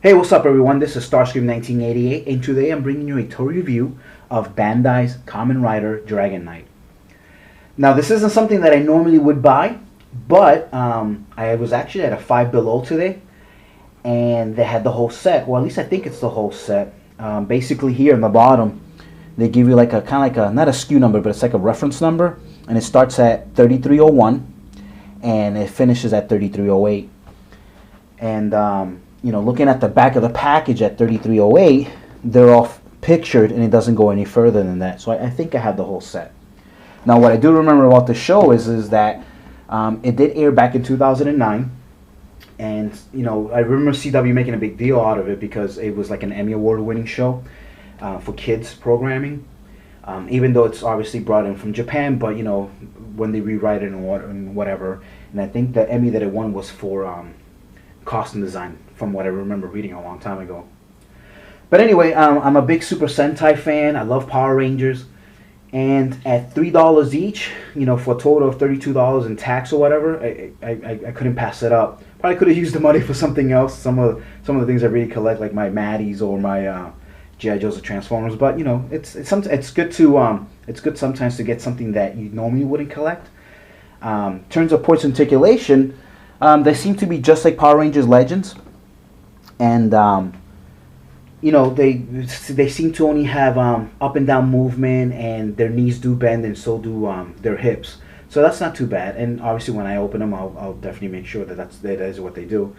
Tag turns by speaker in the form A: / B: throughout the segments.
A: Hey, what's up, everyone? This is Starscream 1988, and today I'm bringing you a tour review of Bandai's Kamen Rider Dragon Knight. Now, this isn't something that I normally would buy, but I was actually at a Five Below today, and they had the whole set. Well, at least I think it's the whole set. Basically, here in the bottom, they give you like a kind of like a not a SKU number, but it's like a reference number, and it starts at 3301, and it finishes at 3308, and looking at the back of the package at 3308, they're all pictured, and it doesn't go any further than that. So I think I have the whole set. Now, what I do remember about the show is that it did air back in 2009, and I remember CW making a big deal out of it because it was like an Emmy Award-winning show for kids programming. Even though it's obviously brought in from Japan, but when they rewrite it and whatever, and I think the Emmy that it won was for costume design, from what I remember reading a long time ago. But anyway, I'm a big Super Sentai fan. I love Power Rangers, and at $3 each, for a total of $32 in tax or whatever, I couldn't pass it up. Probably could have used the money for something else. Some of the things I really collect, like my Maddies or my G.I. Joes or Transformers. But it's good sometimes to get something that you normally wouldn't collect. In terms of points and articulation, they seem to be just like Power Rangers Legends, and they seem to only have up and down movement, and their knees do bend, and so do their hips. So that's not too bad. And obviously, when I open them, I'll definitely make sure that that is what they do.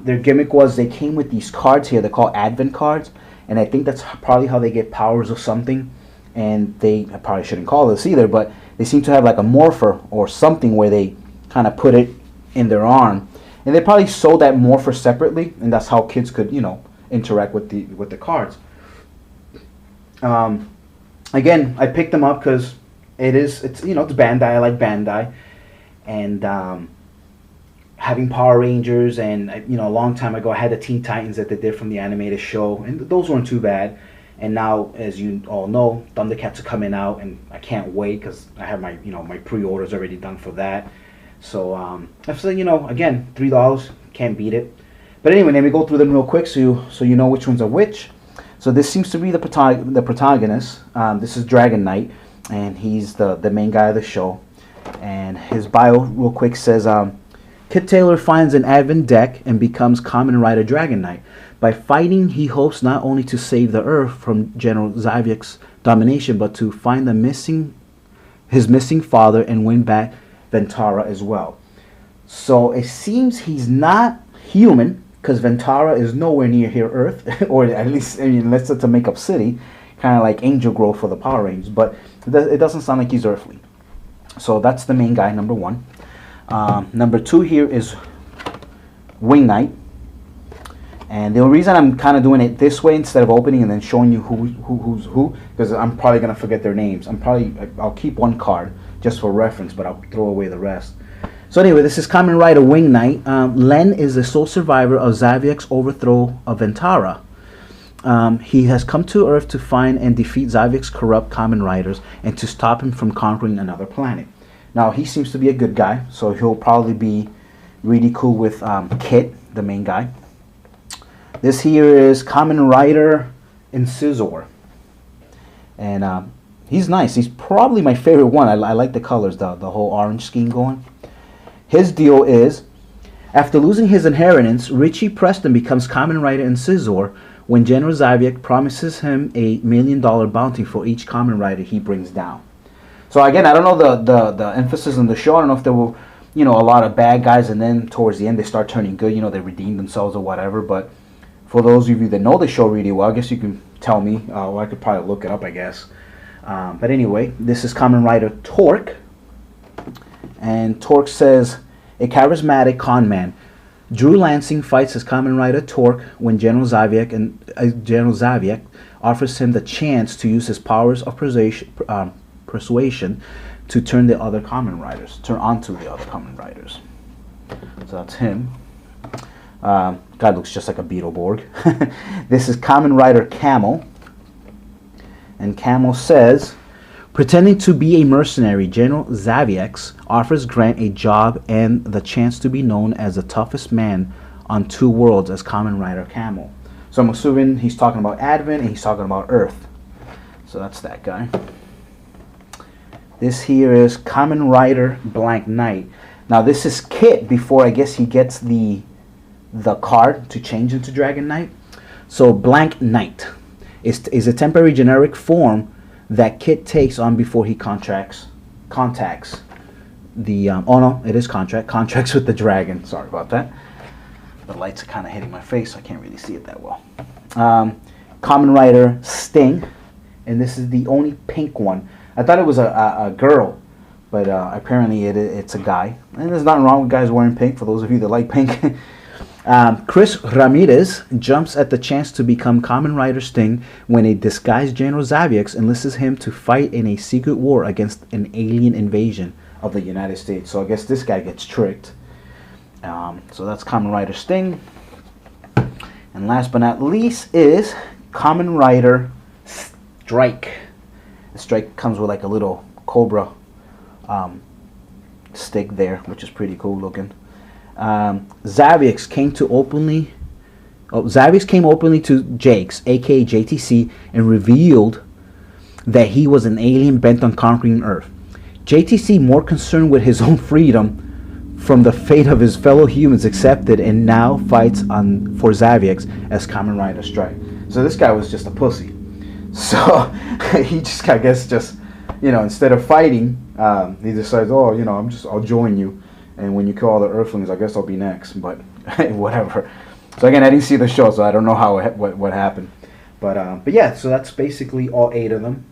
A: Their gimmick was they came with these cards here. They're called Advent cards, and I think that's probably how they get powers or something. And I probably shouldn't call this either, but they seem to have like a morpher or something where they kind of put it in their arm, and they probably sold that morpher separately, and that's how kids could interact with the cards. Again, I picked them up because it's Bandai. I like Bandai, and having Power Rangers, and a long time ago I had the Teen Titans that they did from the animated show, and those weren't too bad. And now, as you all know, Thundercats are coming out, and I can't wait because I have my my pre-orders already done for that. So again, $3, can't beat it. But anyway, let me go through them real quick so you know which ones are which. So this seems to be the protagonist. This is Dragon Knight, and he's the main guy of the show. And his bio, real quick, says Kit Taylor finds an Advent deck and becomes Kamen Rider Dragon Knight. By fighting, he hopes not only to save the Earth from General Zaviak's domination, but to find his missing father and win back Ventara as well. So it seems he's not human, because Ventara is nowhere near here Earth, or at least unless it's a make-up city, kind of like Angel Grove for the Power Rangers. But it doesn't sound like he's earthly. So that's the main guy, number one. Number two here is Wing Knight. And the reason I'm kind of doing it this way instead of opening and then showing you who's who, because I'm probably gonna forget their names. I'll keep one card just for reference, but I'll throw away the rest. So anyway, this is Kamen Rider Wing Knight. Len is the sole survivor of Zaviak's overthrow of Ventara. He has come to Earth to find and defeat Zaviak's corrupt Kamen Riders and to stop him from conquering another planet. Now, he seems to be a good guy, so he'll probably be really cool with Kit, the main guy. This here is Kamen Rider Incisor. And he's nice. He's probably my favorite one. I like the colors, the whole orange scheme going. His deal is, after losing his inheritance, Richie Preston becomes Kamen Rider Incisor when General Zaviak promises him $1 million bounty for each Kamen Rider he brings down. So again, I don't know the emphasis on the show. I don't know if there were a lot of bad guys, and then towards the end they start turning good. They redeem themselves or whatever. But for those of you that know the show really well, I guess you can tell me, or I could probably look it up, I guess. But anyway, this is Kamen Rider Torque. And Torque says, a charismatic con man. Drew Lansing fights as Kamen Rider Torque when General Zaviak offers him the chance to use his powers of persuasion to turn onto the other Kamen Riders. So that's him. Guy looks just like a Beetleborg. This is Kamen Rider Camel. And Camel says, pretending to be a mercenary, General Zaviak offers Grant a job and the chance to be known as the toughest man on two worlds as Kamen Rider Camel. So I'm assuming he's talking about Advent and he's talking about Earth. So that's that guy. This here is Kamen Rider Blank Knight. Now this is Kit before I guess he gets the card to change into Dragon Knight. So Blank Knight is a temporary generic form that Kit takes on before he contacts the oh no, it is contracts with the dragon. Sorry about that. The lights are kind of hitting my face, so I can't really see it that well. Kamen Rider Sting, and this is the only pink one. I thought it was a girl, but apparently it's a guy. And there's nothing wrong with guys wearing pink, for those of you that like pink. Chris Ramirez jumps at the chance to become Kamen Rider Sting when a disguised General Xaviex enlists him to fight in a secret war against an alien invasion of the United States. So I guess this guy gets tricked. So that's Kamen Rider Sting. And last but not least is Kamen Rider Strike. The Strike comes with like a little cobra stick there, which is pretty cool looking. Xaviex came openly to Jakes, aka JTC, and revealed that he was an alien bent on conquering Earth. JTC, more concerned with his own freedom from the fate of his fellow humans, accepted and now fights for Xaviex as Kamen Rider Strike. So this guy was just a pussy. So he just, I guess, instead of fighting, he decides, oh, I'll join you. And when you kill all the Earthlings, I guess I'll be next. But whatever. So again, I didn't see the show, so I don't know what happened. But yeah, so that's basically all 8 of them.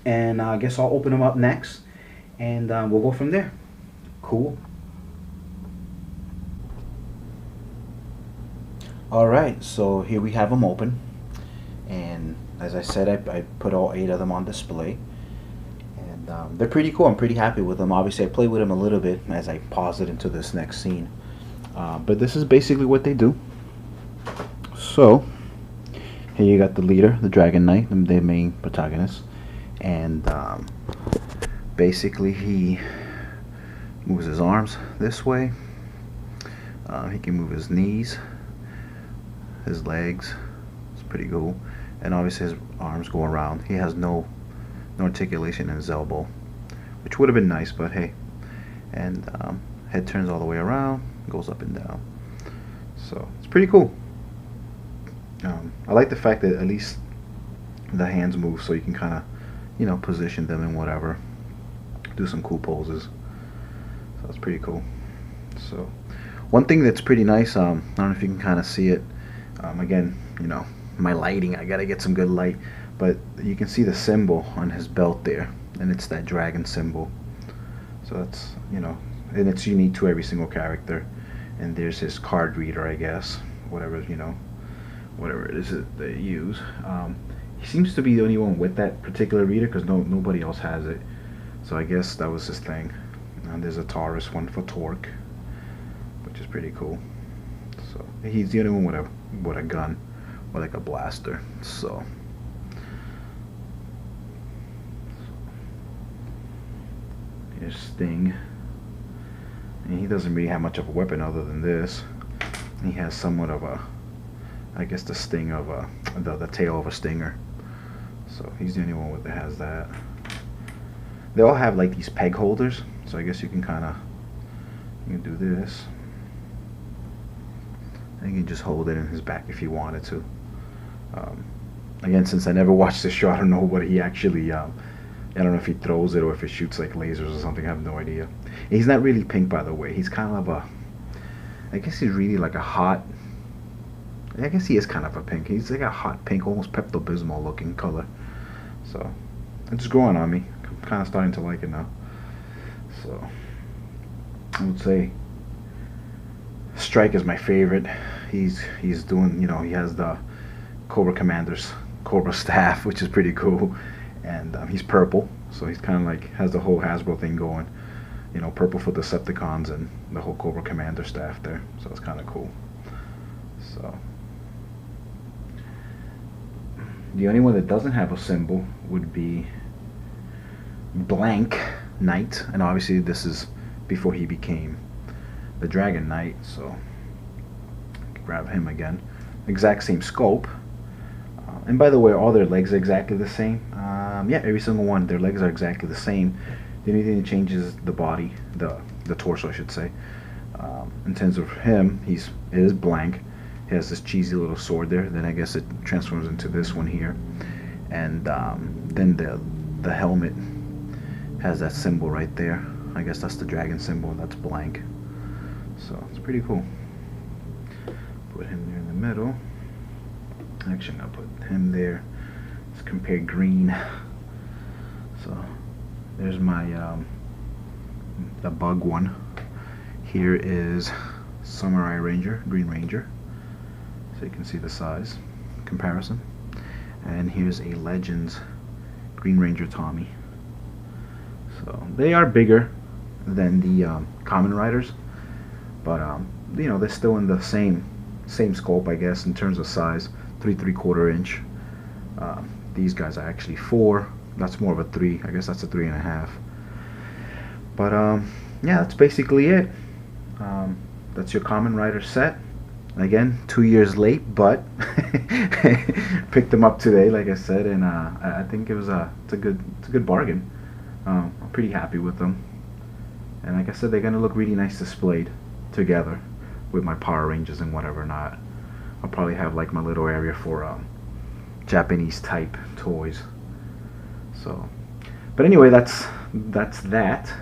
A: And I guess I'll open them up next, and we'll go from there. Cool. All right, so here we have them open, and as I said, I put all 8 of them on display. They're pretty cool. I'm pretty happy with them. Obviously, I played with them a little bit as I pause it into this next scene. But this is basically what they do. So, here you got the leader, the Dragon Knight, the main protagonist. And basically, he moves his arms this way. He can move his knees, his legs. It's pretty cool. And obviously, his arms go around. He has no articulation in his elbow, which would have been nice, but hey. And head turns all the way around, goes up and down. So it's pretty cool. I like the fact that at least the hands move, so you can kind of, position them and whatever, do some cool poses. So it's pretty cool. So one thing that's pretty nice, I don't know if you can kind of see it. Again, my lighting, I gotta get some good light. But you can see the symbol on his belt there, and it's that dragon symbol. So that's, and it's unique to every single character. And there's his card reader, I guess, whatever it is that they use. He seems to be the only one with that particular reader, because nobody else has it. So I guess that was his thing. And there's a Taurus one for Torque, which is pretty cool. So he's the only one with a gun, or like a blaster. So. Here's Sting, and he doesn't really have much of a weapon other than this. He has somewhat of I guess the sting of the tail of a stinger. So he's the only one that has that. They all have like these peg holders, so I guess you can do this, and you can just hold it in his back if you wanted to. Again, since I never watched this show, I don't know what he actually. I don't know if he throws it or if it shoots like lasers or something. I have no idea. He's not really pink, by the way. He's kind of I guess he's really like a hot. I guess he is kind of a pink. He's like a hot pink, almost Pepto-Bismol looking color. So it's growing on me. I'm kind of starting to like it now. So I would say Strike is my favorite. He's doing, he has the Cobra Commander's Cobra staff, which is pretty cool. And he's purple, so he's kind of like has the whole Hasbro thing going, purple for Decepticons and the whole Cobra Commander staff there. So it's kind of cool. So the only one that doesn't have a symbol would be Blank Knight, and obviously this is before he became the Dragon Knight. So grab him again. Exact same scope. And by the way, all their legs are exactly the same. Yeah, every single one, their legs are exactly the same. The only thing that changes is the body, the torso, I should say. In terms of him, it is blank. He has this cheesy little sword there. Then I guess it transforms into this one here, and then the helmet has that symbol right there. I guess that's the dragon symbol. That's blank. So it's pretty cool. Put him there in the middle. Actually, I'm gonna put him there. Let's compare green. So there's my the bug one. Here is Samurai Ranger, Green Ranger. So you can see the size comparison. And here's a Legends Green Ranger Tommy. So they are bigger than the Kamen Riders, but you know, they're still in the same scope, I guess, in terms of size. 3¾ inch. These guys are actually 4. That's more of a 3. I guess that's a 3.5. But yeah, that's basically it. That's your Kamen Rider set. Again, 2 years late, but picked them up today, like I said, and I think it's a good bargain. I'm pretty happy with them, and like I said, they're gonna look really nice displayed together with my Power Rangers and whatever not. I'll probably have like my little area for Japanese type toys. So, but anyway, that's that.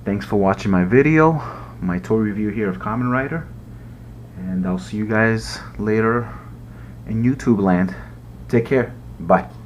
A: Thanks for watching my video, my toy review here of Kamen Rider, and I'll see you guys later in YouTube land. Take care. Bye.